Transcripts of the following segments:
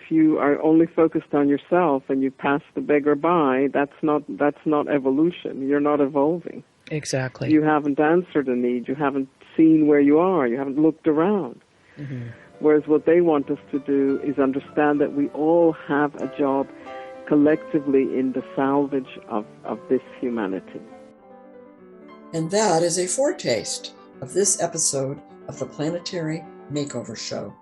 you are only focused on yourself and you pass the beggar by, that's not evolution. You're not evolving. Exactly. You haven't answered a need. You haven't seen where you are. You haven't looked around. Mm-hmm. Whereas what they want us to do is understand that we all have a job collectively in the salvage of this humanity. And that is a foretaste of this episode of the Planetary Makeover Show.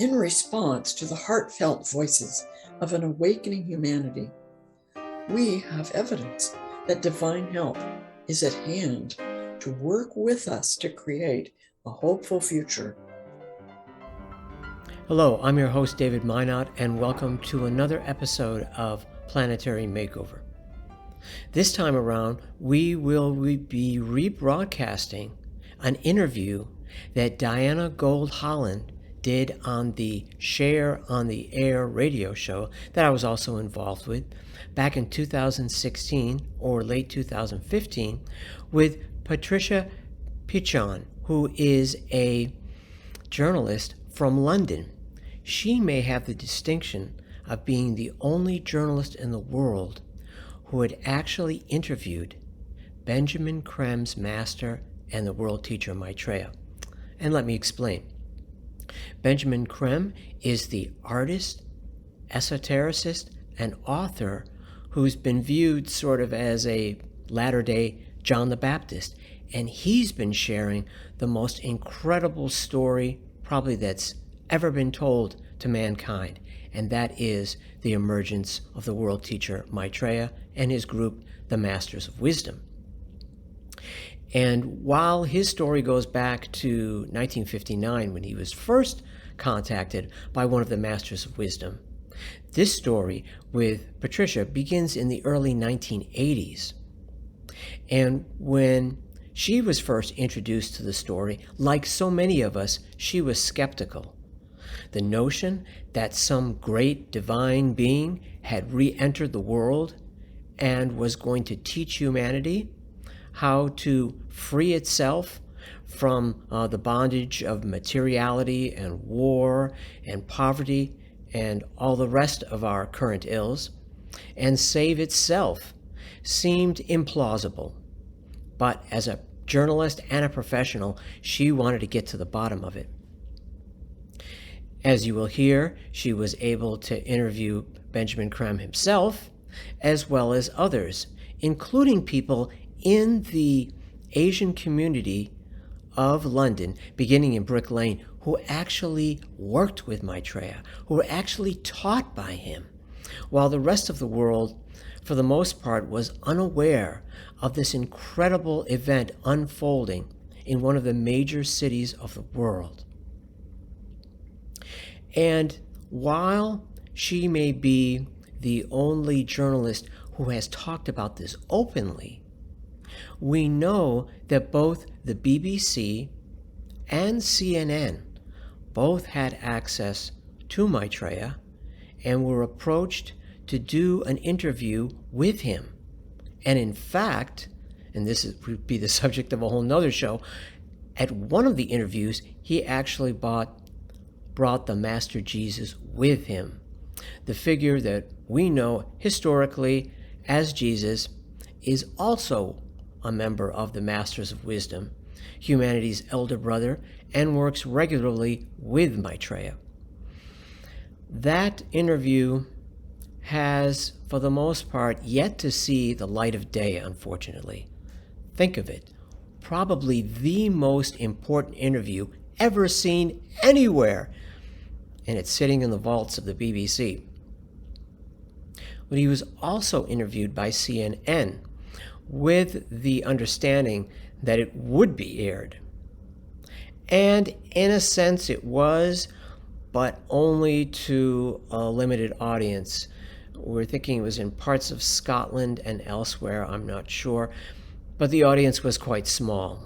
In response to the heartfelt voices of an awakening humanity, we have evidence that divine help is at hand to work with us to create a hopeful future. Hello, I'm your host, David Mynott, and welcome to another episode of Planetary Makeover. This time around, we will be rebroadcasting an interview that Diana Gold Holland did on the Share-on-the-Air radio show that I was also involved with back in 2016 or late 2015 with Patricia Pitchon, who is a journalist from London. She may have the distinction of being the only journalist in the world who had actually interviewed Benjamin Creme's master and the world teacher Maitreya. And let me explain. Benjamin Creme is the artist, esotericist, and author who's been viewed sort of as a latter-day John the Baptist. And he's been sharing the most incredible story probably that's ever been told to mankind. And that is the emergence of the world teacher Maitreya and his group, the Masters of Wisdom. And while his story goes back to 1959 when he was first contacted by one of the Masters of Wisdom, this story with Patricia begins in the early 1980s. And when she was first introduced to the story, like so many of us, she was skeptical. The notion that some great divine being had re-entered the world and was going to teach humanity how to free itself from the bondage of materiality and war and poverty and all the rest of our current ills, and save itself, seemed implausible. But as a journalist and a professional, she wanted to get to the bottom of it. As you will hear, she was able to interview Benjamin Creme himself, as well as others, including people in the Asian community of London, beginning in Brick Lane, who actually worked with Maitreya, who were actually taught by him, while the rest of the world, for the most part, was unaware of this incredible event unfolding in one of the major cities of the world. And while she may be the only journalist who has talked about this openly, we know that both the BBC and CNN both had access to Maitreya and were approached to do an interview with him. And in fact, and would be the subject of a whole nother show, at one of the interviews, he actually brought the Master Jesus with him, the figure that we know historically as Jesus is also a member of the Masters of Wisdom, humanity's elder brother, and works regularly with Maitreya. That interview has, for the most part, yet to see the light of day, unfortunately. Think of it, probably the most important interview ever seen anywhere, and it's sitting in the vaults of the BBC. But he was also interviewed by CNN with the understanding that it would be aired. And in a sense it was, but only to a limited audience. We're thinking it was in parts of Scotland and elsewhere, I'm not sure, but the audience was quite small.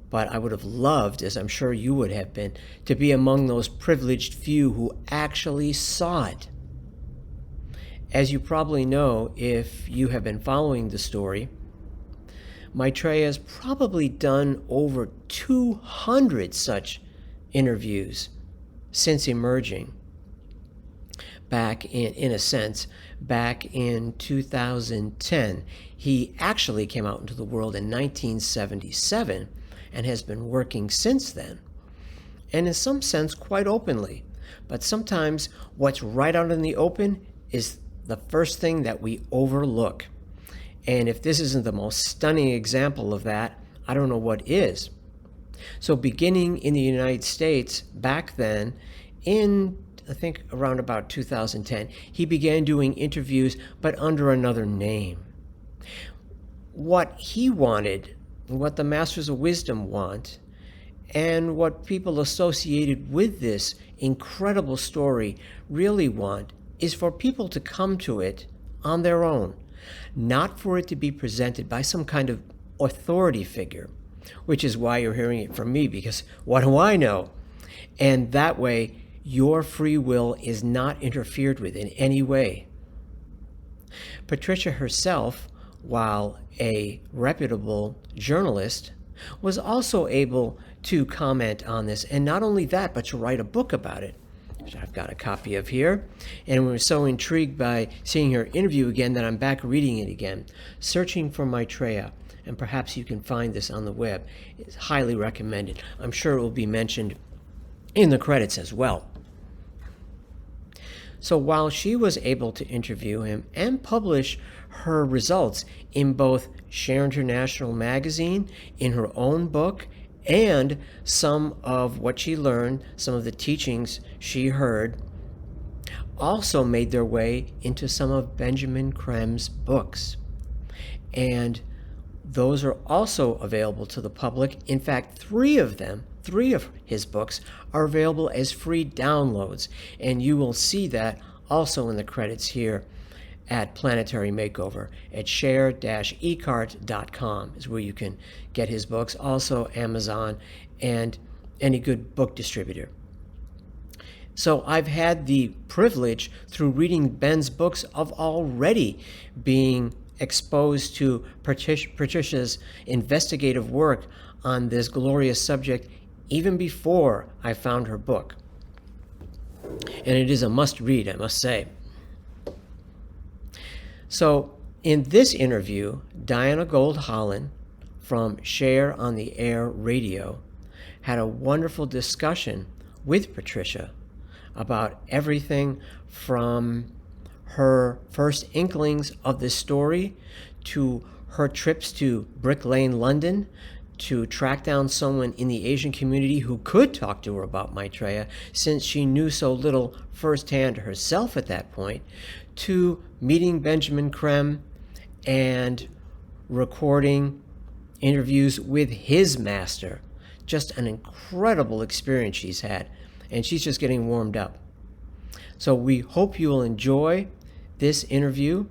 But I would have loved, as I'm sure you would have been, to be among those privileged few who actually saw it. As you probably know, if you have been following the story, Maitreya has probably done over 200 such interviews since emerging back in a sense, back in 2010. He actually came out into the world in 1977 and has been working since then, and in some sense quite openly. But sometimes what's right out in the open is the first thing that we overlook. And if this isn't the most stunning example of that, I don't know what is. So beginning in the United States back then, in I think around about 2010, he began doing interviews, but under another name. What he wanted, what the Masters of Wisdom want, and what people associated with this incredible story really want is for people to come to it on their own, not for it to be presented by some kind of authority figure, which is why you're hearing it from me, because what do I know? And that way, your free will is not interfered with in any way. Patricia herself, while a reputable journalist, was also able to comment on this, and not only that, but to write a book about it, which I've got a copy of here. And we were so intrigued by seeing her interview again that I'm back reading it again, Searching for Maitreya. And perhaps you can find this on the web. It's highly recommended. I'm sure it will be mentioned in the credits as well. So while she was able to interview him and publish her results in both Share International magazine, in her own book, and some of what she learned, some of the teachings she heard, also made their way into some of Benjamin Creme's books. And those are also available to the public. In fact, three of his books are available as free downloads, and you will see that also in the credits here at Planetary Makeover at share-ecart.com is where you can get his books, also Amazon and any good book distributor. So I've had the privilege through reading Ben's books of already being exposed to Patricia's investigative work on this glorious subject even before I found her book. And it is a must-read, I must say. So in this interview, Diana Gold Holland from Share on the Air Radio had a wonderful discussion with Patricia about everything from her first inklings of this story to her trips to Brick Lane, London, to track down someone in the Asian community who could talk to her about Maitreya, since she knew so little firsthand herself at that point, to meeting Benjamin Creme and recording interviews with his master. Just an incredible experience she's had, and she's just getting warmed up. So we hope you will enjoy this interview,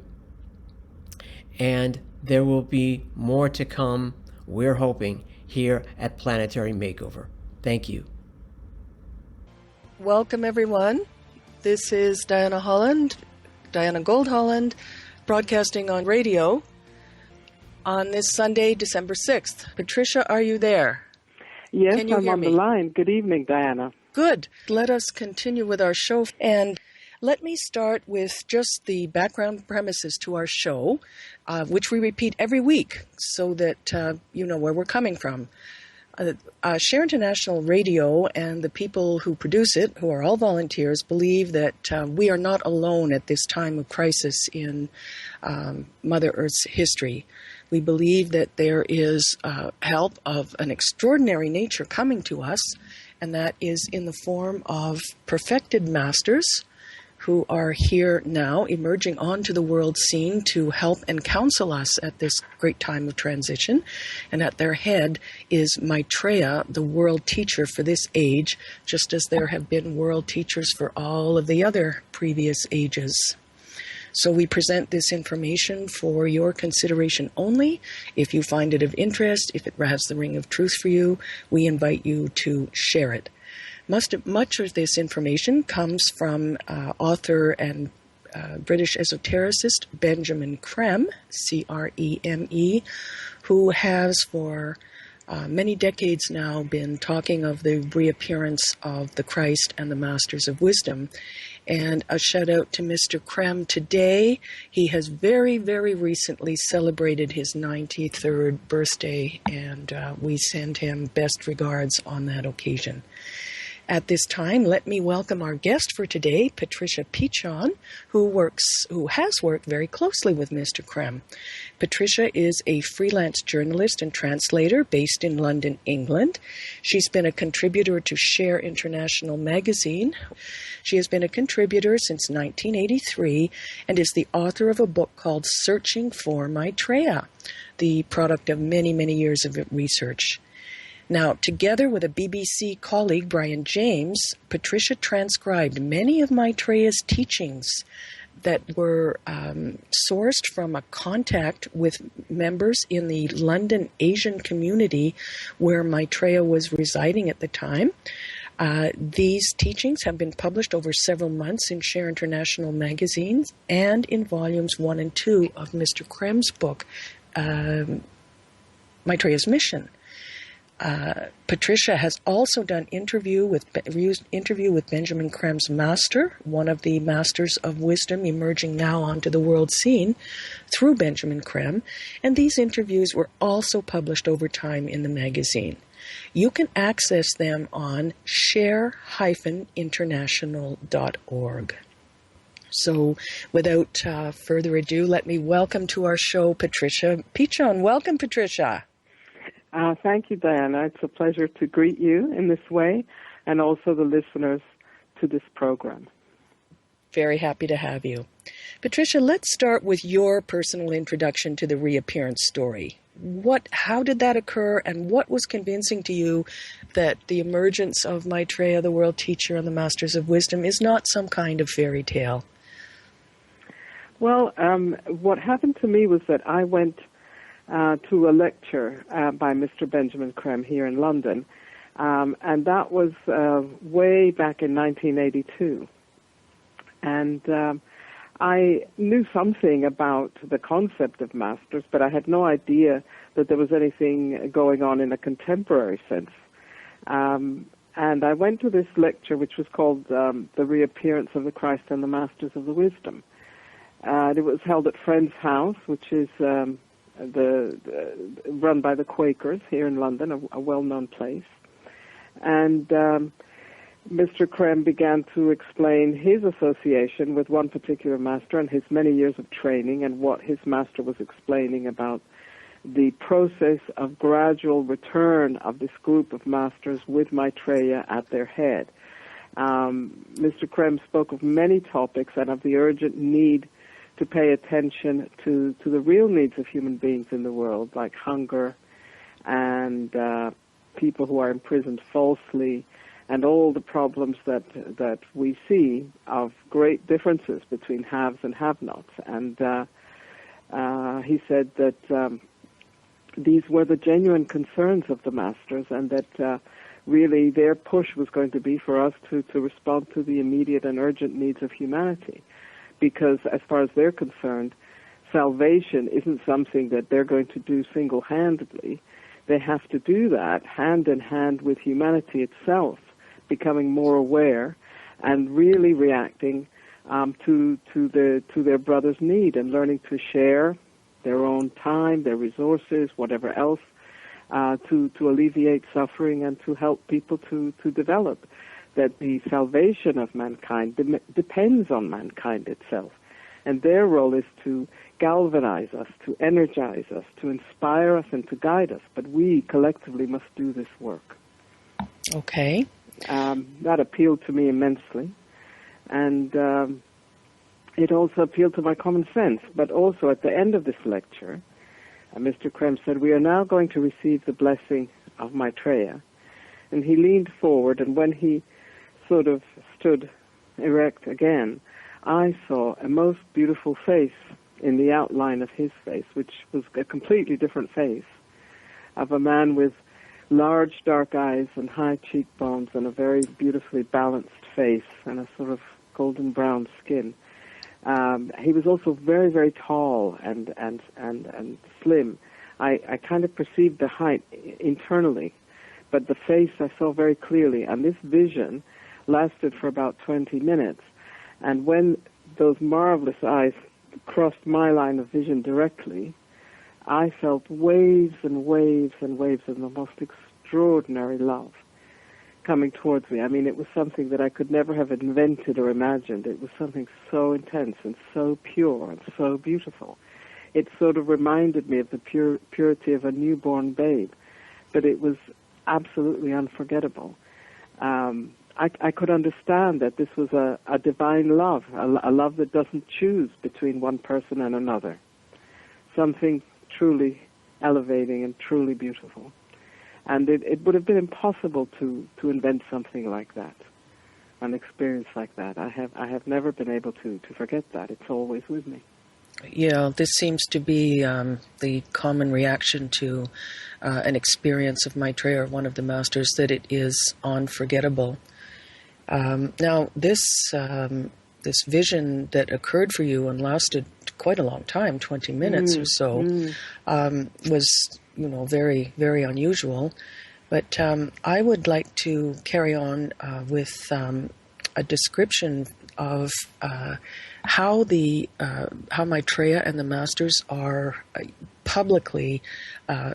and there will be more to come, we're hoping, here at Planetary Makeover. Thank you. Welcome, everyone. This is Diana Gold Holland, broadcasting on radio on this Sunday, December 6th. Patricia, are you there? Yes, Can you I'm hear on me? the line. Good evening, Diana. Good. Let us continue with our show. And let me start with just the background premises to our show, which we repeat every week so that you know where we're coming from. Share International Radio and the people who produce it, who are all volunteers, believe that we are not alone at this time of crisis in Mother Earth's history. We believe that there is help of an extraordinary nature coming to us, and that is in the form of perfected masters who are here now, emerging onto the world scene to help and counsel us at this great time of transition. And at their head is Maitreya, the world teacher for this age, just as there have been world teachers for all of the other previous ages. So we present this information for your consideration only. If you find it of interest, if it has the ring of truth for you, we invite you to share it. Much of this information comes from author and British esotericist Benjamin Creme, C-R-E-M-E, who has for many decades now been talking of the reappearance of the Christ and the Masters of Wisdom. And a shout out to Mr. Creme today. He has very, very recently celebrated his 93rd birthday, and we send him best regards on that occasion. At this time, let me welcome our guest for today, Patricia Pitchon, who has worked very closely with Mr. Creme. Patricia is a freelance journalist and translator based in London, England. She's been a contributor to Share-International magazine. She has been a contributor since 1983 and is the author of a book called Searching for Maitreya, the product of many, many years of research. Now, together with a BBC colleague, Brian James, Patricia transcribed many of Maitreya's teachings that were sourced from a contact with members in the London Asian community where Maitreya was residing at the time. These teachings have been published over several months in Share-International magazines and in volumes 1 and 2 of Mr. Creme's book, Maitreya's Mission. Patricia has also done interview with Benjamin Creme's master, one of the masters of wisdom emerging now onto the world scene through Benjamin Creme, and these interviews were also published over time in the magazine. You can access them on Share-International.org. So without further ado, let me welcome to our show Patricia Pitchon. Welcome, Patricia. Thank you, Diana. It's a pleasure to greet you in this way and also the listeners to this program. Very happy to have you. Patricia, let's start with your personal introduction to the reappearance story. How did that occur, and what was convincing to you that the emergence of Maitreya, the world teacher and the Masters of Wisdom, is not some kind of fairy tale? Well, what happened to me was that I went to a lecture by Mr. Benjamin Creme here in London, and that was way back in 1982. And I knew something about the concept of masters, but I had no idea that there was anything going on in a contemporary sense. And I went to this lecture, which was called The Reappearance of the Christ and the Masters of the Wisdom. It was held at Friend's House, which is run by the Quakers here in London, a well-known place. And Mr. Creme began to explain his association with one particular master and his many years of training, and what his master was explaining about the process of gradual return of this group of masters with Maitreya at their head. Mr. Creme spoke of many topics and of the urgent need to pay attention to the real needs of human beings in the world, like hunger and people who are imprisoned falsely, and all the problems that we see of great differences between haves and have-nots. And he said that these were the genuine concerns of the masters, and that really their push was going to be for us to respond to the immediate and urgent needs of humanity. Because as far as they're concerned, salvation isn't something that they're going to do single-handedly. They have to do that hand in hand with humanity itself, becoming more aware and really reacting to their brother's need, and learning to share their own time, their resources, whatever else, to alleviate suffering and to help people to develop. That the salvation of mankind depends on mankind itself. And their role is to galvanize us, to energize us, to inspire us, and to guide us. But we collectively must do this work. Okay. That appealed to me immensely. And it also appealed to my common sense. But also at the end of this lecture, Mr. Creme said, "We are now going to receive the blessing of Maitreya." And he leaned forward, and when he sort of stood erect again, I saw a most beautiful face in the outline of his face, which was a completely different face, of a man with large dark eyes and high cheekbones and a very beautifully balanced face and a sort of golden brown skin. He was also very, very tall and slim, I kind of perceived the height internally, but the face I saw very clearly. And this vision lasted for about 20 minutes. And when those marvelous eyes crossed my line of vision directly, I felt waves and waves and waves of the most extraordinary love coming towards me. I mean, it was something that I could never have invented or imagined. It was something so intense and so pure and so beautiful. It sort of reminded me of the purity of a newborn babe, but it was absolutely unforgettable. I could understand that this was a divine love, a love that doesn't choose between one person and another. Something truly elevating and truly beautiful. And it would have been impossible to invent something like that, an experience like that. I have never been able to forget that. It's always with me. Yeah, this seems to be the common reaction to an experience of Maitreya, one of the masters, that it is unforgettable. Now, this vision that occurred for you and lasted quite a long time, 20 minutes or so, was, very, very unusual. But I would like to carry on with a description of how Maitreya and the masters are publicly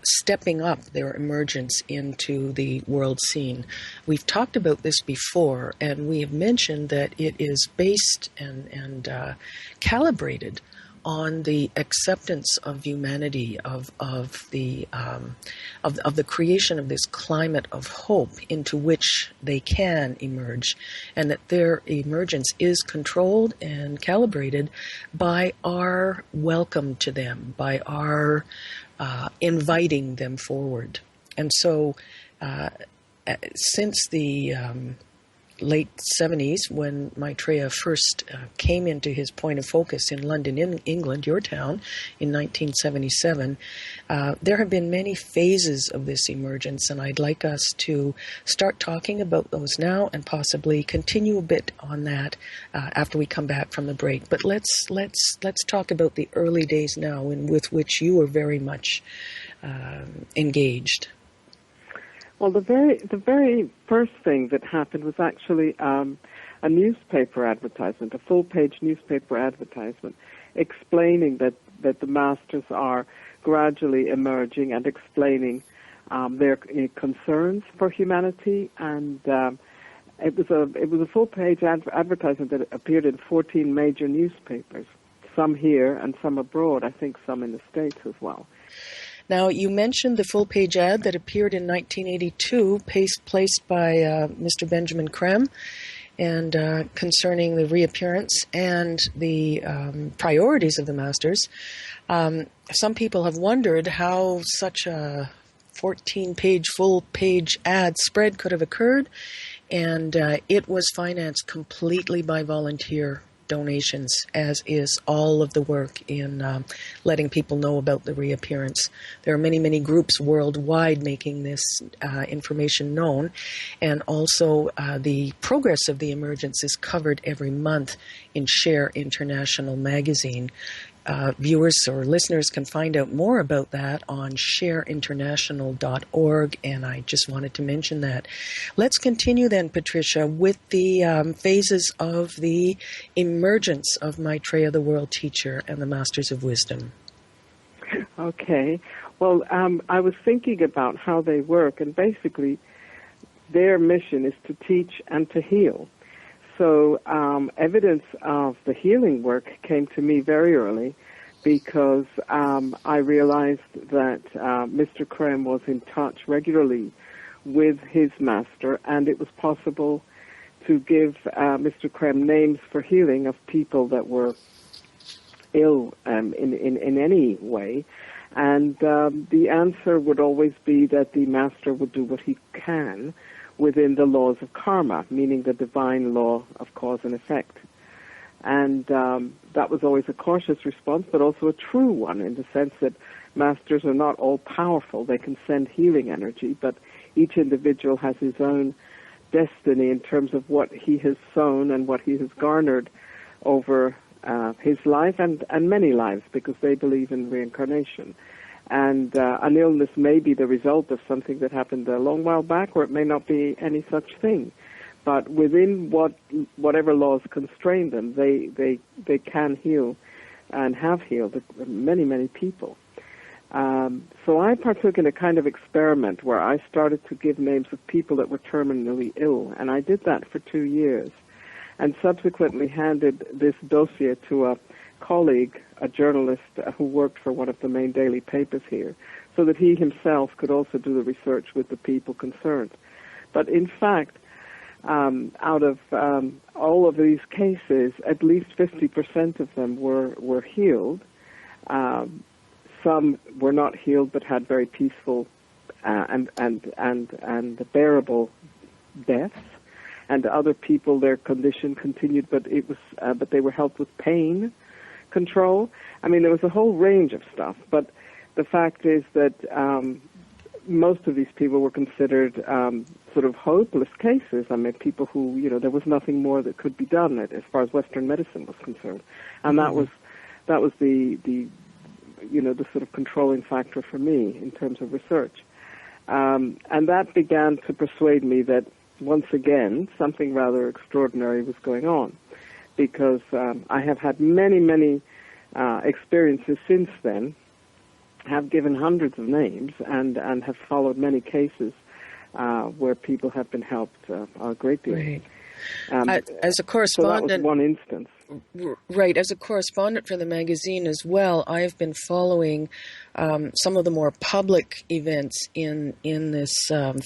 stepping up their emergence into the world scene. We've talked about this before, and we have mentioned that it is based and calibrated on the acceptance of humanity, of the creation of this climate of hope into which they can emerge, and that their emergence is controlled and calibrated by our welcome to them, by our inviting them forward. And so, since the late 70s, when Maitreya first came into his point of focus in London, in England, your town, in 1977, there have been many phases of this emergence, and I'd like us to start talking about those now and possibly continue a bit on that after we come back from the break. But let's talk about the early days now, with which you were very much engaged. Well, the very first thing that happened was actually a newspaper advertisement, a full-page newspaper advertisement, explaining that the masters are gradually emerging and explaining their concerns for humanity. And it was a full-page advertisement that appeared in 14 major newspapers, some here and some abroad. I think some in the States as well. Now, you mentioned the full-page ad that appeared in 1982, placed by Mr. Benjamin Creme, and concerning the reappearance and the priorities of the masters. Some people have wondered how such a 14-page, full-page ad spread could have occurred, and it was financed completely by volunteer donations, as is all of the work in letting people know about the reappearance. There are many, many groups worldwide making this information known, and also the progress of the emergence is covered every month in Share International magazine. Viewers or listeners can find out more about that on Share-International.org, and I just wanted to mention that. Let's continue then, Patricia, with the phases of the emergence of Maitreya, the world teacher, and the Masters of Wisdom. Okay. Well, I was thinking about how they work, and basically their mission is to teach and to heal. So evidence of the healing work came to me very early because I realized that Mr. Creme was in touch regularly with his master, and it was possible to give Mr. Creme names for healing of people that were ill in any way. And the answer would always be that the master would do what he can within the laws of karma, meaning the divine law of cause and effect. And that was always a cautious response, but also a true one, in the sense that masters are not all powerful. They can send healing energy, but each individual has his own destiny in terms of what he has sown and what he has garnered over his life and many lives, because they believe in reincarnation. And an illness may be the result of something that happened a long while back, or it may not be any such thing. But within whatever laws constrain them, they can heal and have healed many, many people. So I partook in a kind of experiment where I started to give names of people that were terminally ill, and I did that for 2 years, and subsequently handed this dossier to a colleague, a journalist who worked for one of the main daily papers here, so that he himself could also do the research with the people concerned. But in fact, out of all of these cases, at least 50% of them were healed. Some were not healed, but had very peaceful and bearable deaths. And other people, their condition continued, but they were helped with pain control. I mean, there was a whole range of stuff. But the fact is that most of these people were considered sort of hopeless cases. I mean, people who, there was nothing more that could be done as far as Western medicine was concerned, and that was the sort of controlling factor for me in terms of research. And that began to persuade me that, once again, something rather extraordinary was going on, because I have had many, many experiences since then, have given hundreds of names, and have followed many cases where people have been helped a great deal. Right. As a correspondent, so that was one instance. Right. As a correspondent for the magazine as well, I've been following some of the more public events in this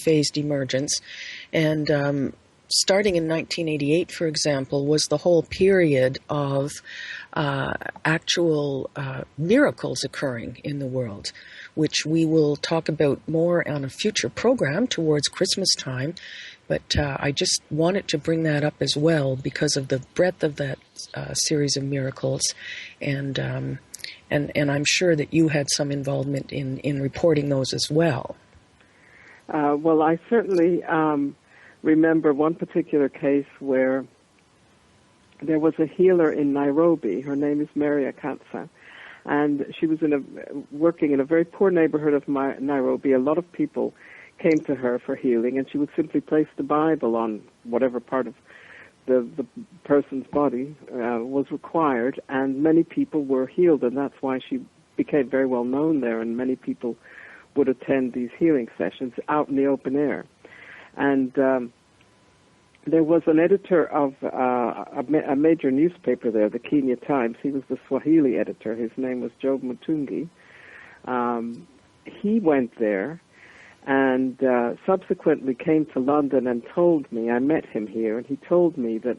phased emergence. And starting in 1988, for example, was the whole period of actual miracles occurring in the world, which we will talk about more on a future program towards Christmas time. But I just wanted to bring that up as well because of the breadth of that series of miracles, and I'm sure that you had some involvement in reporting those as well. Well, I certainly remember one particular case where there was a healer in Nairobi. Her name is Maitreya, and she was working in a very poor neighborhood of Nairobi. A lot of people came to her for healing, and she would simply place the Bible on whatever part of the person's body was required, and many people were healed, and that's why she became very well known there, and many people would attend these healing sessions out in the open air. And there was an editor of a major newspaper there, the Kenya Times. He was the Swahili editor. His name was Job Mutungi. He went there and subsequently came to London and told me, I met him here, and he told me that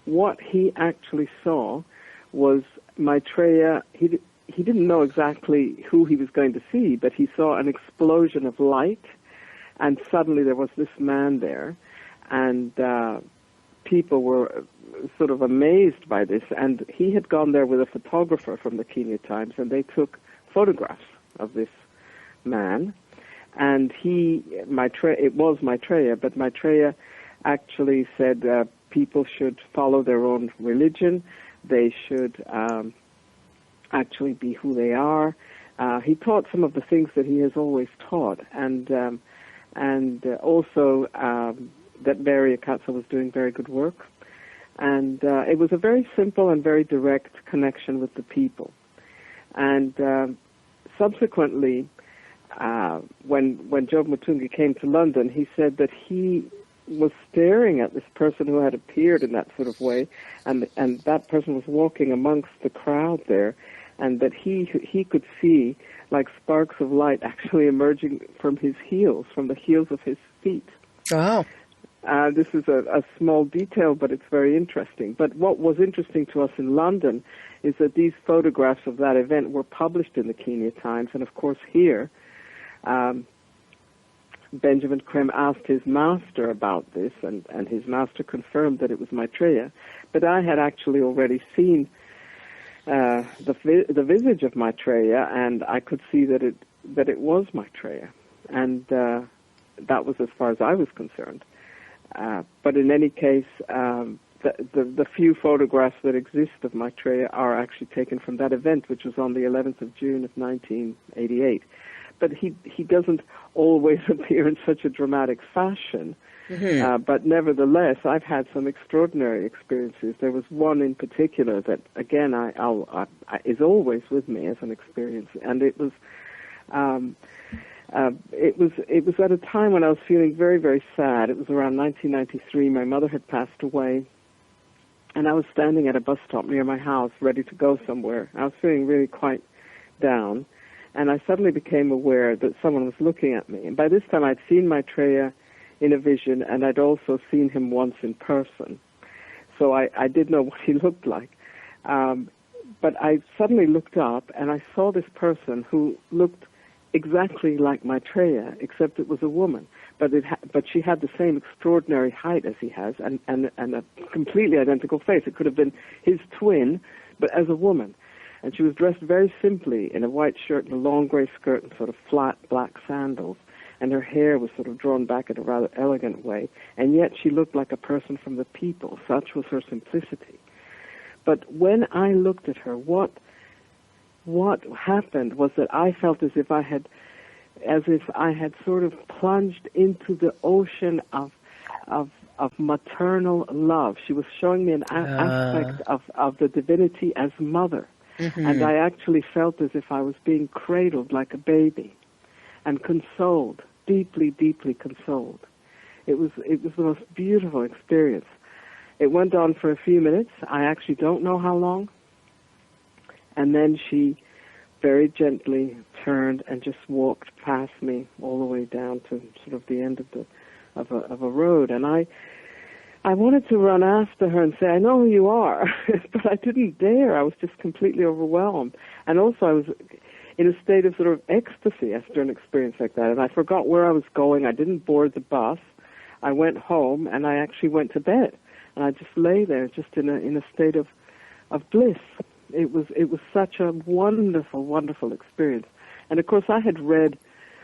what he actually saw was Maitreya. He didn't know exactly who he was going to see, but he saw an explosion of light, and suddenly there was this man there, and people were sort of amazed by this, and he had gone there with a photographer from the Kenya Times, and they took photographs of this man. And it was Maitreya, but Maitreya actually said people should follow their own religion. They should actually be who they are. He taught some of the things that he has always taught, and also that Maitreya was doing very good work. And it was a very simple and very direct connection with the people. And subsequently, when Job Mutungi came to London, he said that he was staring at this person who had appeared in that sort of way, and that person was walking amongst the crowd there, and that he could see like sparks of light actually emerging from his heels, from the heels of his feet. Wow. This is a small detail, but it's very interesting. But what was interesting to us in London is that these photographs of that event were published in the Kenya Times, and of course here, Benjamin Creme asked his master about this, and his master confirmed that it was Maitreya. But I had actually already seen the visage of Maitreya, and I could see that it was Maitreya, and that was as far as I was concerned. But in any case, the few photographs that exist of Maitreya are actually taken from that event, which was on the 11th of June of 1988. But he doesn't always appear in such a dramatic fashion. Mm-hmm. But nevertheless, I've had some extraordinary experiences. There was one in particular that, again, is always with me as an experience, and it was at a time when I was feeling very, very sad. It was around 1993. My mother had passed away, and I was standing at a bus stop near my house, ready to go somewhere. I was feeling really quite down, and I suddenly became aware that someone was looking at me. And by this time, I'd seen Maitreya in a vision, and I'd also seen him once in person. So I did know what he looked like. But I suddenly looked up, and I saw this person who looked exactly like Maitreya, except it was a woman. But she had the same extraordinary height as he has, and a completely identical face. It could have been his twin, but as a woman. And she was dressed very simply in a white shirt and a long gray skirt and sort of flat black sandals. And her hair was sort of drawn back in a rather elegant way. And yet she looked like a person from the people. Such was her simplicity. But when I looked at her, what happened was that I felt as if I had sort of plunged into the ocean of maternal love. She was showing me an aspect of the divinity as mother. Mm-hmm. And I actually felt as if I was being cradled like a baby and consoled, deeply, deeply consoled. It was the most beautiful experience. It went on for a few minutes. I actually don't know how long. And then she very gently turned and just walked past me all the way down to sort of the end of a road. And I wanted to run after her and say, I know who you are, but I didn't dare. I was just completely overwhelmed. And also I was in a state of sort of ecstasy after an experience like that. And I forgot where I was going. I didn't board the bus. I went home, and I actually went to bed. And I just lay there just in a state of bliss. It was such a wonderful, wonderful experience. And, of course, I had read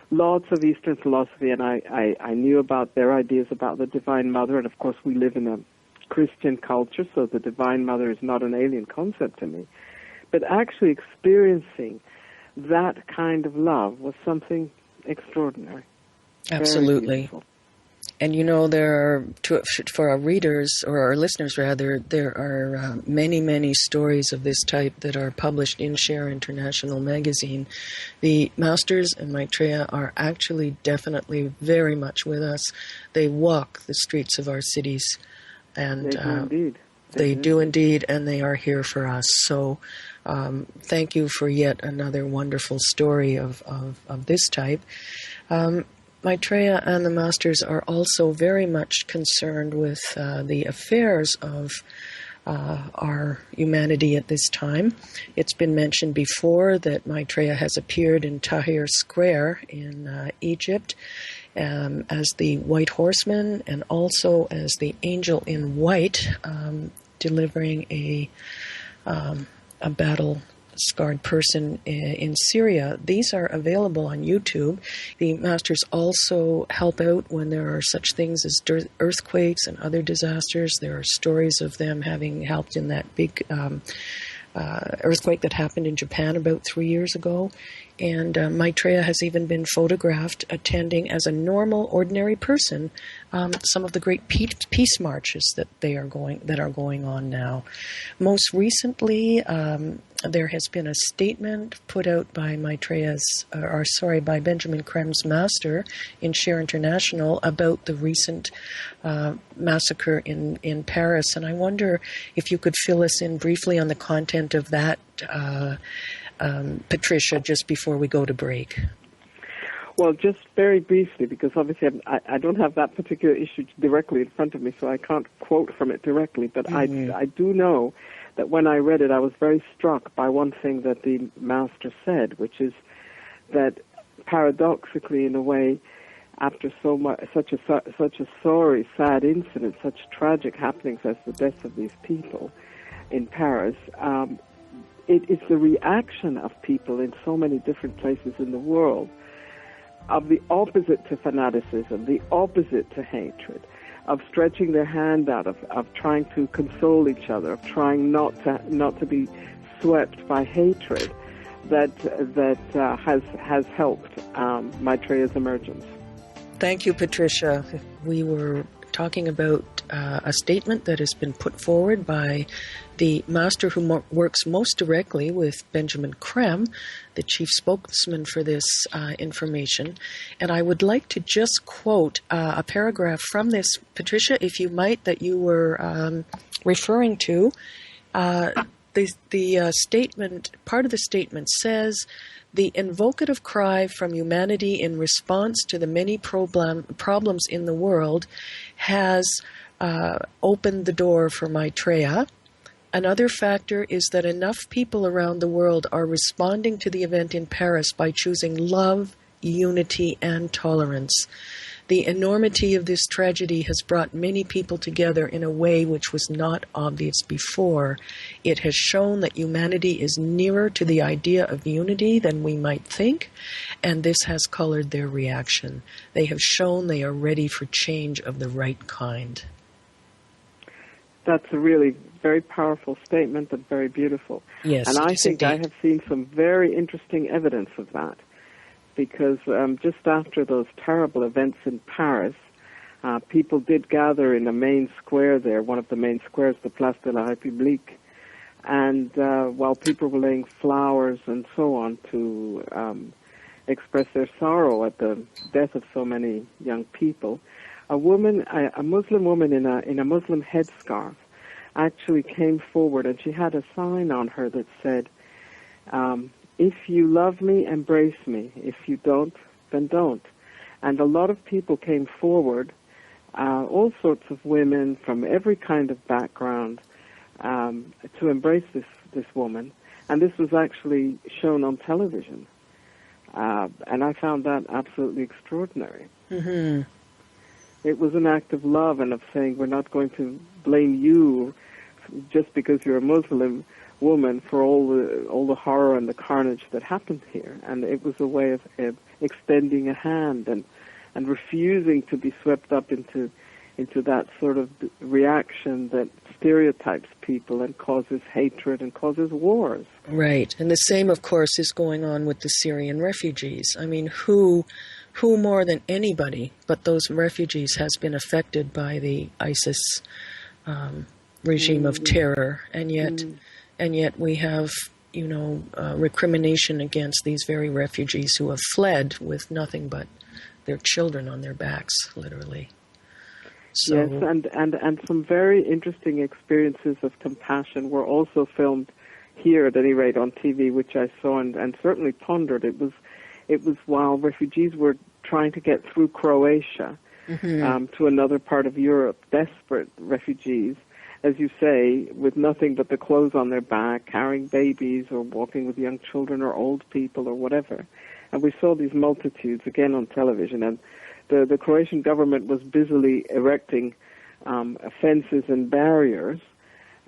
lots of Eastern philosophy, and I knew about their ideas about the Divine Mother. And, of course, we live in a Christian culture, so the Divine Mother is not an alien concept to me. But actually experiencing that kind of love was something extraordinary. Absolutely. And there are, for our readers, or our listeners rather, there are many, many stories of this type that are published in Share International magazine. The Masters and Maitreya are actually definitely very much with us. They walk the streets of our cities. And they do indeed. They do indeed, and they are here for us. So thank you for yet another wonderful story of this type. Maitreya and the Masters are also very much concerned with the affairs of our humanity at this time. It's been mentioned before that Maitreya has appeared in Tahrir Square in Egypt as the White Horseman and also as the Angel in White, delivering a battle-scarred person in Syria. These are available on YouTube. The Masters also help out when there are such things as earthquakes and other disasters. There are stories of them having helped in that big earthquake that happened in Japan about 3 years ago. And Maitreya has even been photographed attending as a normal, ordinary person some of the great peace marches that are going on now. Most recently, there has been a statement put out by by Benjamin Creme's master in Share International about the recent massacre in Paris. And I wonder if you could fill us in briefly on the content of that, Patricia, just before we go to break. Well, just very briefly, because obviously I don't have that particular issue directly in front of me, so I can't quote from it directly, but mm-hmm. I do know that when I read it, I was very struck by one thing that the master said, which is that paradoxically, in a way, after such a sorry, sad incident, such tragic happenings as the deaths of these people in Paris, it is the reaction of people in so many different places in the world of the opposite to fanaticism, the opposite to hatred, stretching their hand out, of trying to console each other, of trying not to be swept by hatred, that has helped Maitreya's emergence. Thank you, Patricia. We were talking about a statement that has been put forward by the master who works most directly with Benjamin Creme, the chief spokesman for this information. And I would like to just quote a paragraph from this, Patricia, if you might, that you were referring to. The statement, part of the statement says, "The invocative cry from humanity in response to the many problems in the world has opened the door for Maitreya. Another factor is that enough people around the world are responding to the event in Paris by choosing love, unity, and tolerance. The enormity of this tragedy has brought many people together in a way which was not obvious before. It has shown that humanity is nearer to the idea of unity than we might think, and this has colored their reaction. They have shown they are ready for change of the right kind." That's a really very powerful statement and very beautiful. Yes, and I think indeed. I have seen some very interesting evidence of that. Because just after those terrible events in Paris, people did gather in the main square there, one of the main squares, the Place de la République, and while people were laying flowers and so on to express their sorrow at the death of so many young people, a Muslim woman in a Muslim headscarf actually came forward, and she had a sign on her that said, "If you love me, embrace me. If you don't, then don't." And a lot of people came forward, all sorts of women from every kind of background, to embrace this woman. And this was actually shown on television. And I found that absolutely extraordinary. Mm-hmm. It was an act of love and of saying, we're not going to blame you just because you're a Muslim woman for all the horror and the carnage that happened here. And it was a way of extending a hand and refusing to be swept up into that sort of reaction that stereotypes people and causes hatred and causes wars. Right. And the same, of course, is going on with the Syrian refugees. I mean, who more than anybody but those refugees has been affected by the ISIS regime of terror, and yet we have, recrimination against these very refugees who have fled with nothing but their children on their backs, literally. So, yes, and some very interesting experiences of compassion were also filmed here, at any rate, on TV, which I saw and certainly pondered. It was while refugees were trying to get through Croatia to another part of Europe, desperate refugees, as you say, with nothing but the clothes on their back, carrying babies or walking with young children or old people or whatever. And we saw these multitudes again on television, and the Croatian government was busily erecting fences and barriers,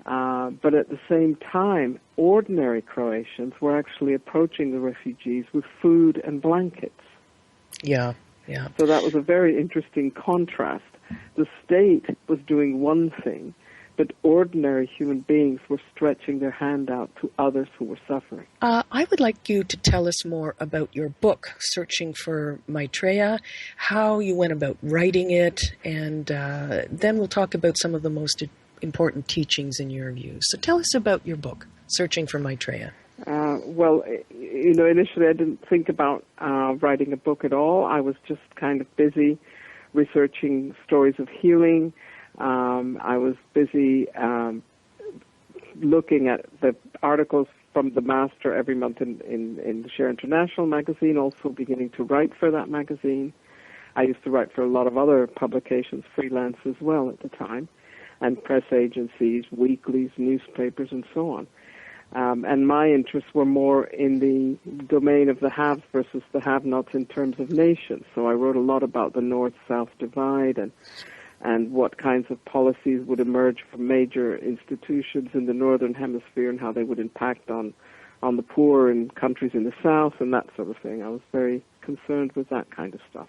but at the same time, ordinary Croatians were actually approaching the refugees with food and blankets. Yeah. So that was a very interesting contrast. The state was doing one thing, but ordinary human beings were stretching their hand out to others who were suffering. I would like you to tell us more about your book, Searching for Maitreya, how you went about writing it, and then we'll talk about some of the most important teachings in your view. So tell us about your book, Searching for Maitreya. Well, initially I didn't think about writing a book at all. I was just kind of busy researching stories of healing. I was busy looking at the articles from the Master every month in the Share-International magazine, also beginning to write for that magazine. I used to write for a lot of other publications, freelance as well at the time, and press agencies, weeklies, newspapers, and so on. And my interests were more in the domain of the haves versus the have-nots in terms of nations. So I wrote a lot about the North-South divide and what kinds of policies would emerge from major institutions in the Northern Hemisphere and how they would impact on the poor in countries in the South and that sort of thing. I was very concerned with that kind of stuff.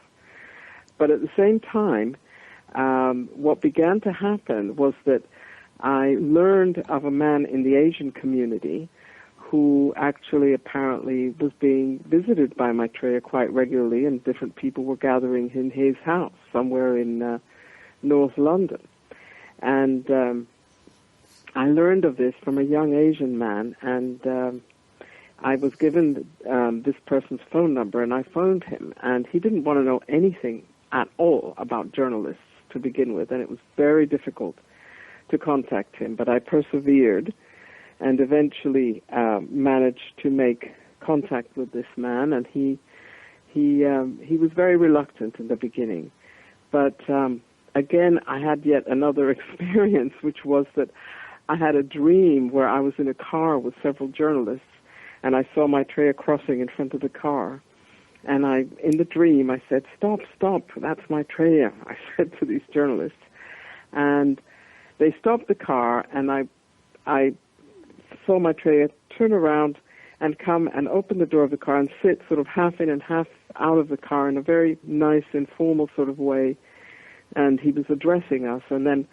But at the same time, what began to happen was that I learned of a man in the Asian community who actually apparently was being visited by Maitreya quite regularly, and different people were gathering in his house somewhere in North London. And I learned of this from a young Asian man, and I was given this person's phone number, and I phoned him, and he didn't want to know anything at all about journalists to begin with, and it was very difficult to contact him, but I persevered and eventually managed to make contact with this man, and he was very reluctant in the beginning. But again, I had yet another experience, which was that I had a dream where I was in a car with several journalists, and I saw Maitreya crossing in front of the car. And in the dream, I said, "Stop, stop, that's Maitreya," I said to these journalists. And they stopped the car, and I saw Maitreya turn around and come and open the door of the car and sit sort of half in and half out of the car in a very nice, informal sort of way. And he was addressing us. And then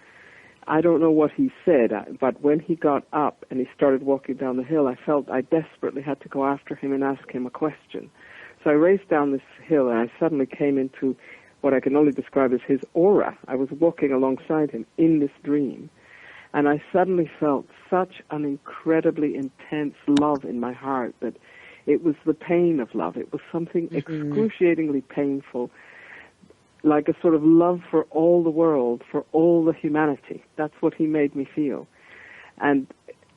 I don't know what he said, but when he got up and he started walking down the hill, I felt I desperately had to go after him and ask him a question. So I raced down this hill, and I suddenly came into what I can only describe as his aura. I was walking alongside him in this dream, and I suddenly felt such an incredibly intense love in my heart that it was the pain of love. It was something excruciatingly painful, like a sort of love for all the world, for all the humanity. That's what he made me feel. And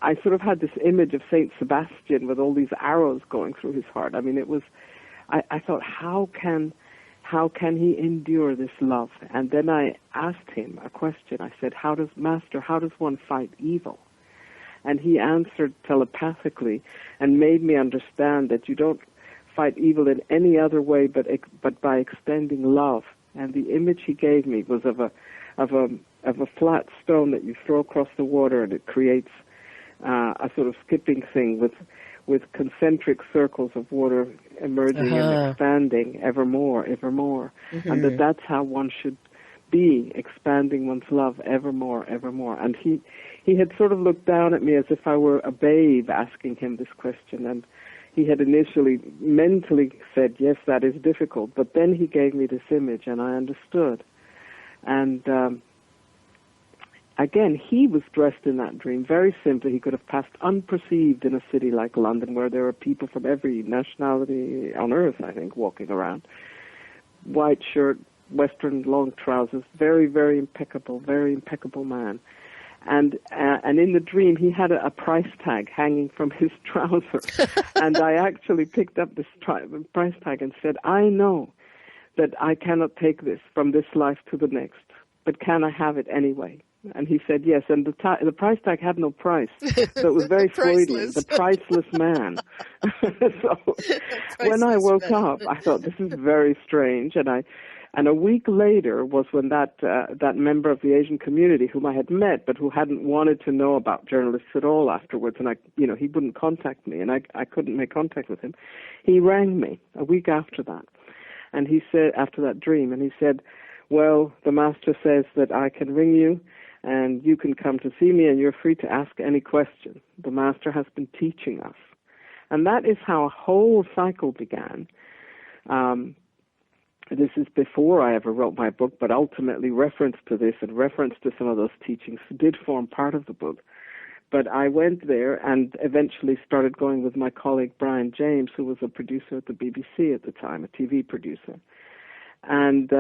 I sort of had this image of Saint Sebastian with all these arrows going through his heart. I mean, it was, I thought, how can he endure this love? And then I asked him a question. I said, Master, how does one fight evil? And he answered telepathically and made me understand that you don't fight evil in any other way but by extending love. And the image he gave me was of a flat stone that you throw across the water, and it creates a sort of skipping thing with concentric circles of water emerging and expanding ever more. And that's how one should be, expanding one's love ever more. And he had sort of looked down at me as if I were a babe asking him this question, and he had initially mentally said, yes, that is difficult, but then he gave me this image, and I understood. And again, he was dressed in that dream very simply. He could have passed unperceived in a city like London, where there are people from every nationality on earth, I think, walking around. White shirt, Western long trousers, very, very impeccable man. And in the dream, he had a price tag hanging from his trouser. And I actually picked up this price tag and said, I know that I cannot take this from this life to the next, but can I have it anyway? And he said yes, and the price tag had no price, so it was very Freudian, the priceless man. So when I woke up, I thought, this is very strange, and a week later was when that member of the Asian community, whom I had met but who hadn't wanted to know about journalists at all afterwards, and he wouldn't contact me, and I couldn't make contact with him. He rang me a week after that, and he said, after that dream, and he said, well, the master says that I can ring you, and you can come to see me, and you're free to ask any question. The master has been teaching us. And that is how a whole cycle began. This is before I ever wrote my book, but ultimately reference to this and reference to some of those teachings did form part of the book. But I went there and eventually started going with my colleague Brian James, who was a producer at the BBC at the time, a TV producer. And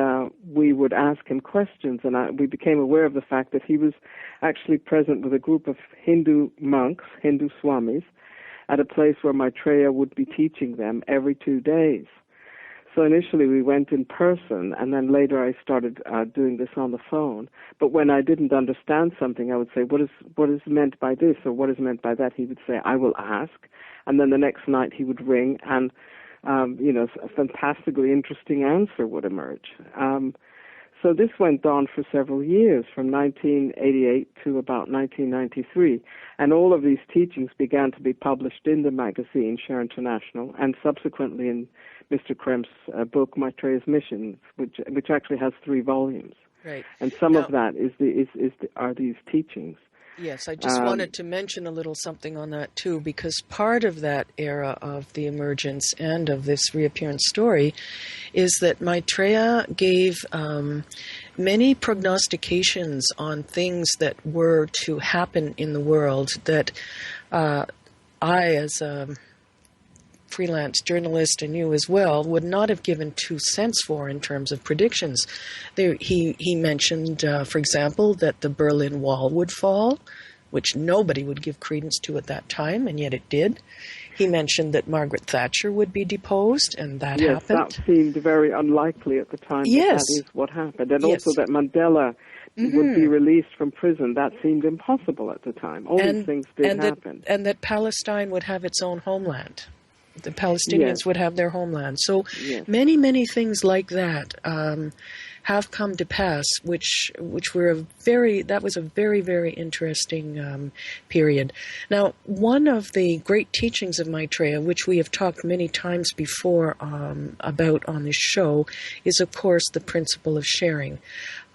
we would ask him questions, and we became aware of the fact that he was actually present with a group of Hindu monks, Hindu swamis, at a place where Maitreya would be teaching them every 2 days. So initially we went in person, and then later I started doing this on the phone. But when I didn't understand something, I would say, what is meant by this, or what is meant by that? He would say, I will ask. And then the next night he would ring, and a fantastically interesting answer would emerge. So this went on for several years, from 1988 to about 1993. And all of these teachings began to be published in the magazine, Share-International, and subsequently in Mr. Creme's book, Maitreya's Missions, which actually has 3 volumes. Right. And some Now, of that are these teachings. yes, I just wanted to mention a little something on that too, because part of that era of the emergence and of this reappearance story is that Maitreya gave many prognostications on things that were to happen in the world that I, as a freelance journalist, and you as well, would not have given 2 cents for in terms of predictions. He mentioned, for example, that the Berlin Wall would fall, which nobody would give credence to at that time, and yet it did. He mentioned that Margaret Thatcher would be deposed, and that happened. Yes, that seemed very unlikely at the time. Yes. That is what happened. And Yes. also that Mandela would be released from prison. That seemed impossible at the time. All these things did happen. And that Palestine would have its own homeland. The Palestinians would have their homeland. So many, many things like that have come to pass, which were that was a very, very interesting period. Now, one of the great teachings of Maitreya, which we have talked many times before about on this show, is, of course, the principle of sharing.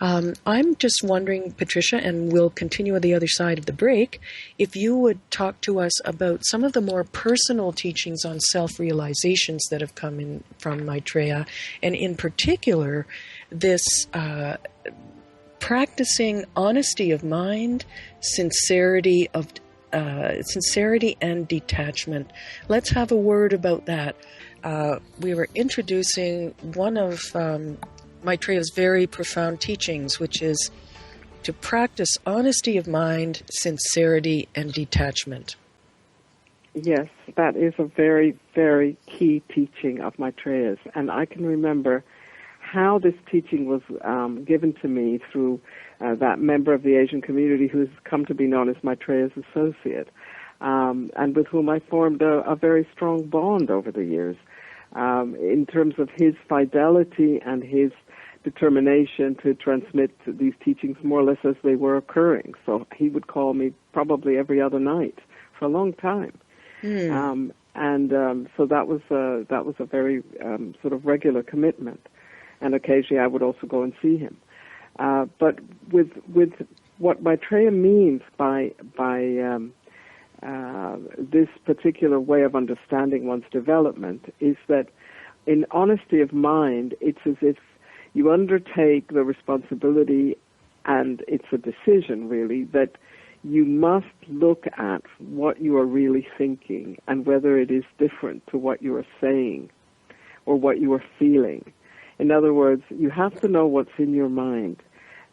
I'm just wondering, Patricia, and we'll continue on the other side of the break, if you would talk to us about some of the more personal teachings on self-realizations that have come in from Maitreya, and in particular, this practicing honesty of mind, sincerity and detachment. Let's have a word about that. We were introducing one of Maitreya's very profound teachings, which is to practice honesty of mind, sincerity, and detachment. Yes, that is a very, very key teaching of Maitreya's. And I can remember how this teaching was given to me through that member of the Asian community who's come to be known as Maitreya's associate, and with whom I formed a very strong bond over the years in terms of his fidelity and his determination to transmit these teachings more or less as they were occurring. So he would call me probably every other night for a long time. So that was a very sort of regular commitment. And occasionally I would also go and see him. But with what Maitreya means by this particular way of understanding one's development is that in honesty of mind, it's as if you undertake the responsibility, and it's a decision really, that you must look at what you are really thinking and whether it is different to what you are saying or what you are feeling. In other words, you have to know what's in your mind,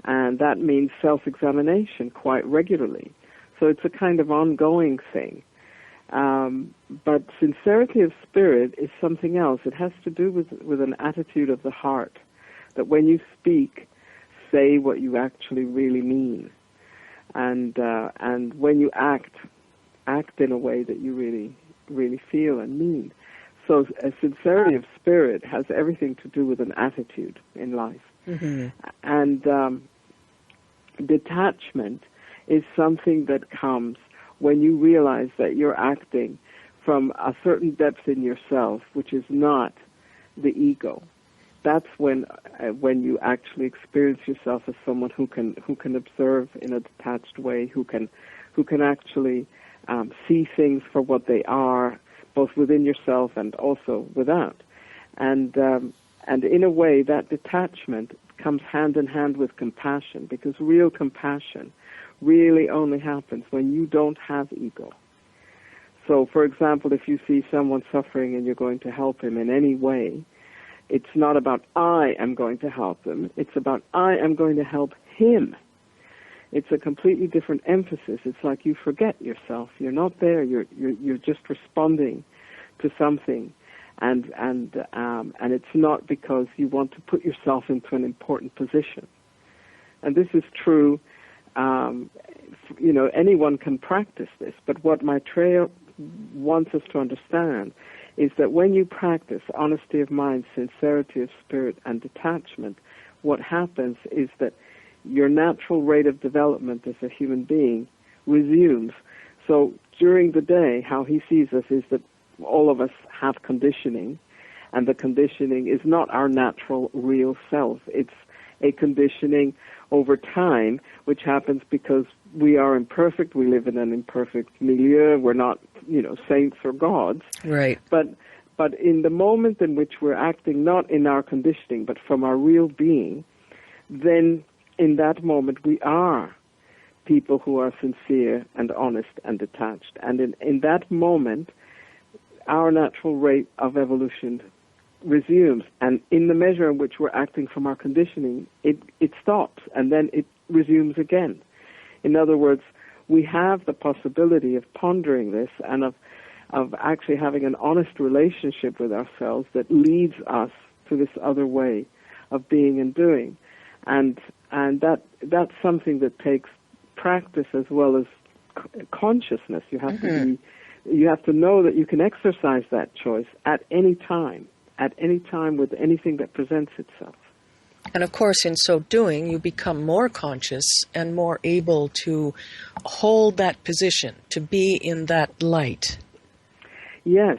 and that means self-examination quite regularly. So it's a kind of ongoing thing. But sincerity of spirit is something else. It has to do with an attitude of the heart, that when you speak, say what you actually really mean. And when you act in a way that you really, really feel and mean. So a sincerity of spirit has everything to do with an attitude in life. Mm-hmm. And detachment is something that comes when you realize that you're acting from a certain depth in yourself, which is not the ego. That's when you actually experience yourself as someone who can observe in a detached way, who can actually see things for what they are, both within yourself and also without. And in a way, that detachment comes hand in hand with compassion, because real compassion really only happens when you don't have ego. So, for example, if you see someone suffering and you're going to help him in any way, it's not about I am going to help him. It's about I am going to help him. It's a completely different emphasis. It's like you forget yourself. You're not there. You're just responding to something, and it's not because you want to put yourself into an important position. And this is true. Anyone can practice this, but what Maitreya wants us to understand is that when you practice honesty of mind, sincerity of spirit, and detachment, what happens is that your natural rate of development as a human being resumes. So during the day, how he sees us is that all of us have conditioning, and the conditioning is not our natural, real self. It's a conditioning over time, which happens because we are imperfect. We live in an imperfect milieu. We're not, saints or gods. Right. But in the moment in which we're acting not in our conditioning, but from our real being, then in that moment we are people who are sincere and honest and detached. And in that moment, our natural rate of evolution resumes. And in the measure in which we're acting from our conditioning, it stops, and then it resumes again. In other words, we have the possibility of pondering this and of actually having an honest relationship with ourselves that leads us to this other way of being and doing. And that's something that takes practice as well as consciousness. You have you have to know that you can exercise that choice at any time with anything that presents itself. And of course, in so doing, you become more conscious and more able to hold that position, to be in that light. Yes,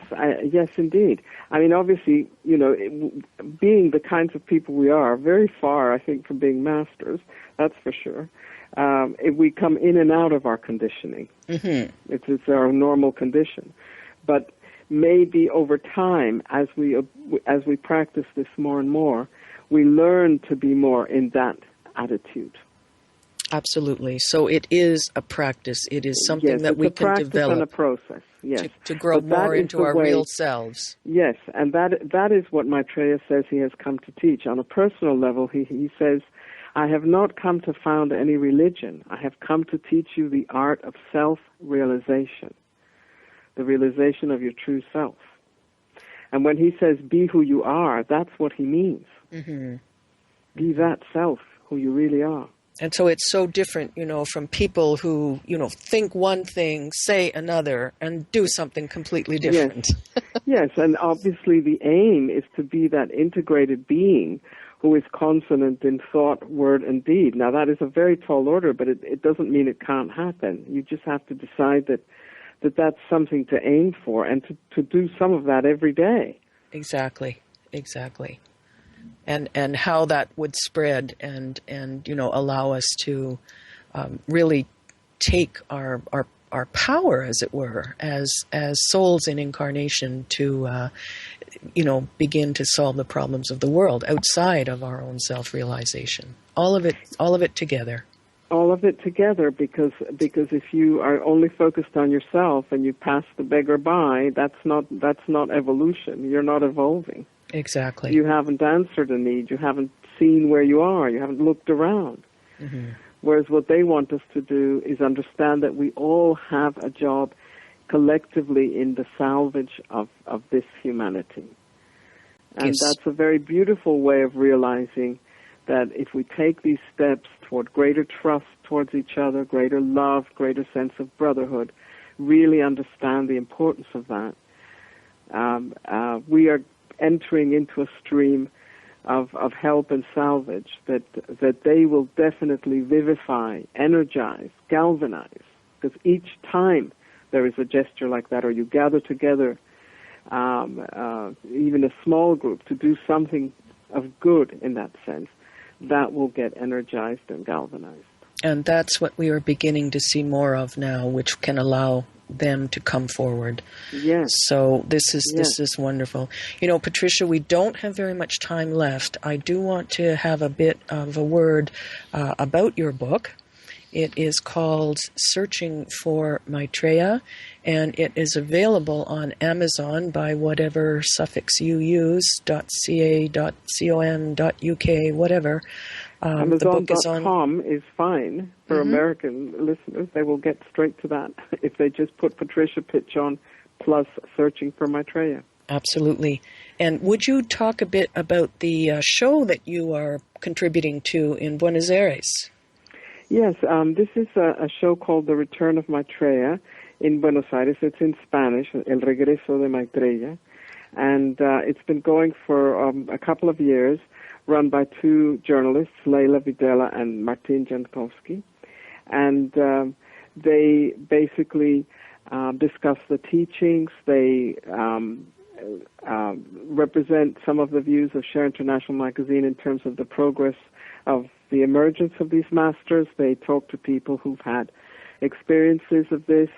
yes, indeed. I mean, obviously, being the kinds of people we are, very far, I think, from being masters, that's for sure. We come in and out of our conditioning. Mm-hmm. It's our normal condition. But maybe over time, as we practice this more and more, we learn to be more in that attitude. Absolutely. So it is a practice. It is something that we can develop. It's a practice and a process, yes. To grow more into our real selves. Yes, and that is what Maitreya says he has come to teach. On a personal level, he says, I have not come to found any religion. I have come to teach you the art of self-realization, the realization of your true self. And when he says, be who you are, that's what he means. Mm-hmm. Be that self, who you really are. And so it's so different, from people who, think one thing, say another, and do something completely different. Yes, yes, and obviously the aim is to be that integrated being who is consonant in thought, word, and deed. Now, that is a very tall order, but it doesn't mean it can't happen. You just have to decide that that's something to aim for and to do some of that every day. Exactly. And how that would spread and allow us to really take our power, as it were, as souls in incarnation to begin to solve the problems of the world outside of our own self-realization. All of it together. All of it together, because if you are only focused on yourself and you pass the beggar by, that's not evolution. You're not evolving. Exactly. You haven't answered a need. You haven't seen where you are. You haven't looked around. Mm-hmm. Whereas what they want us to do is understand that we all have a job collectively in the salvage of this humanity. And yes. That's a very beautiful way of realizing that if we take these steps toward greater trust towards each other, greater love, greater sense of brotherhood, really understand the importance of that, we are entering into a stream of help and salvage that they will definitely vivify, energize, galvanize. Because each time there is a gesture like that, or you gather together, even a small group, to do something of good in that sense, that will get energized and galvanized. And that's what we are beginning to see more of now, which can allow them to come forward. Yes. So this is wonderful. Patricia, we don't have very much time left. I do want to have a bit of a word about your book. It is called Searching for Maitreya, and it is available on Amazon by whatever suffix you use, .ca, .com, .uk, whatever. Amazon.com is fine for mm-hmm. American listeners. They will get straight to that if they just put Patricia Pitchon plus Searching for Maitreya. Absolutely. And would you talk a bit about the show that you are contributing to in Buenos Aires? Yes, this is a show called The Return of Maitreya in Buenos Aires. It's in Spanish, El Regreso de Maitreya. And it's been going for a couple of years, run by two journalists, Leila Videla and Martin Jankowski. And they basically discuss the teachings. They represent some of the views of Share-International magazine in terms of the progress of the emergence of these masters. They talk to people who've had experiences of this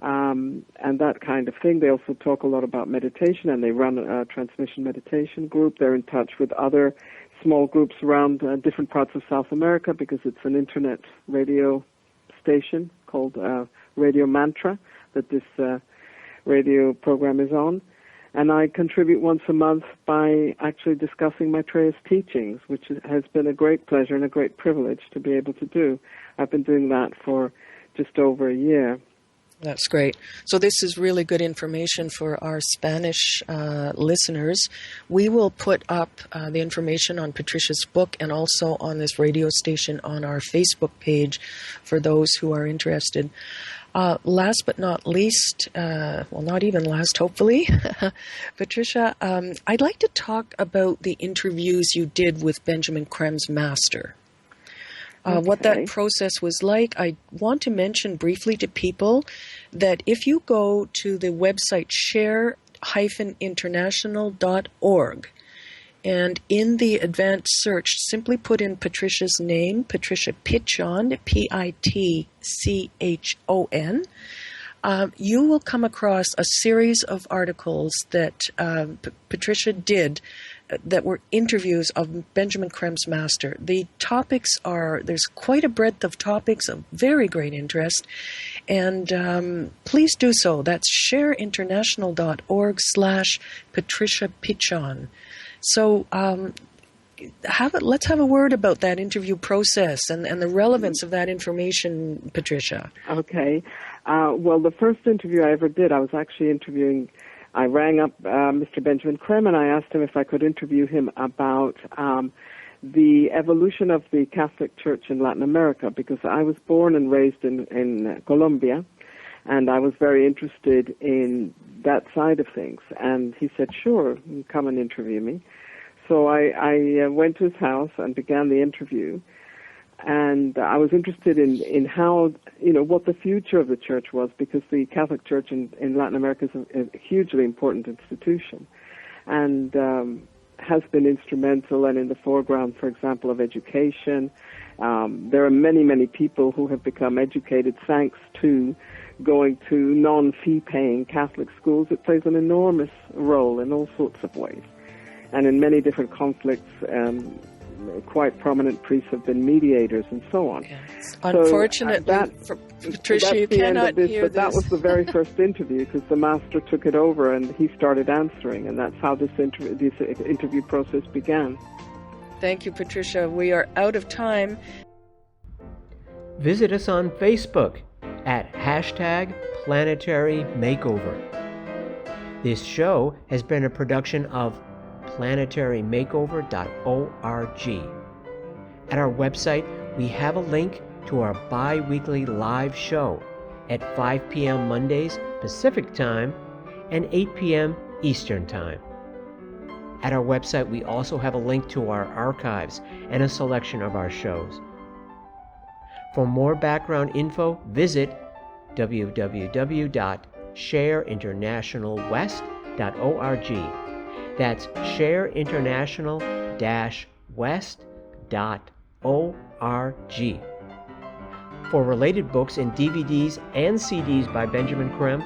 and that kind of thing. They also talk a lot about meditation, and they run a transmission meditation group. They're in touch with other small groups around different parts of South America, because it's an internet radio station called Radio Mantra that this radio program is on. And I contribute once a month by actually discussing Maitreya's teachings, which has been a great pleasure and a great privilege to be able to do. I've been doing that for just over a year. That's great. So this is really good information for our Spanish listeners. We will put up the information on Patricia's book and also on this radio station on our Facebook page for those who are interested. Last but not least, well, not even last, hopefully, Patricia, I'd like to talk about the interviews you did with Benjamin Creme's master. What that process was like. I want to mention briefly to people that if you go to the website Share-International.org, and in the advanced search, simply put in Patricia's name, Patricia Pitchon, Pitchon, you will come across a series of articles that Patricia did that were interviews of Benjamin Creme's master. The topics there's quite a breadth of topics of very great interest, and please do so. That's shareinternational.org/Patricia Pitchon. So let's have a word about that interview process and the relevance of that information, Patricia. Okay. Well, the first interview I ever did, I was actually I rang up Mr. Benjamin Creme, and I asked him if I could interview him about the evolution of the Catholic Church in Latin America, because I was born and raised in Colombia, and I was very interested in that side of things. And he said, sure, come and interview me. So I went to his house and began the interview. And I was interested in how, what the future of the church was, because the Catholic Church in Latin America is a hugely important institution and has been instrumental and in the foreground, for example, of education. There are many, many people who have become educated thanks to going to non-fee-paying Catholic schools. It plays an enormous role in all sorts of ways. And in many different conflicts, quite prominent priests have been mediators and so on. Yes. Unfortunately, for Patricia, you cannot hear this. That was the very first interview, because the master took it over and he started answering, and that's how this interview process began. Thank you, Patricia. We are out of time. Visit us on Facebook at #PlanetaryMakeover. This show has been a production of planetarymakeover.org. At our website, we have a link to our bi-weekly live show at 5 p.m. Mondays Pacific Time and 8 p.m. Eastern Time. At our website, we also have a link to our archives and a selection of our shows. For more background info, visit www.shareinternationalwest.org. That's shareinternational-west.org. For related books and DVDs and CDs by Benjamin Creme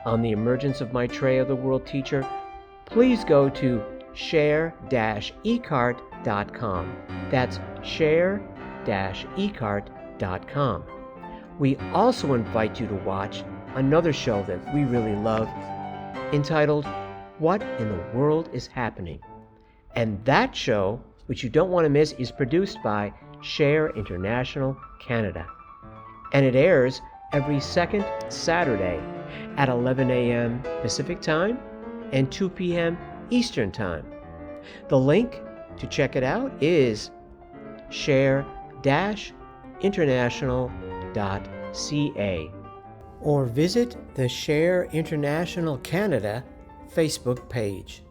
on the emergence of Maitreya, the world teacher, please go to share-ecart.com. That's share-ecart.com. We also invite you to watch another show that we really love, entitled What in the World is Happening? And that show, which you don't want to miss, is produced by Share International Canada. And it airs every second Saturday at 11 a.m. Pacific Time and 2 p.m. Eastern Time. The link to check it out is share-international.ca, or visit the Share International Canada Facebook page.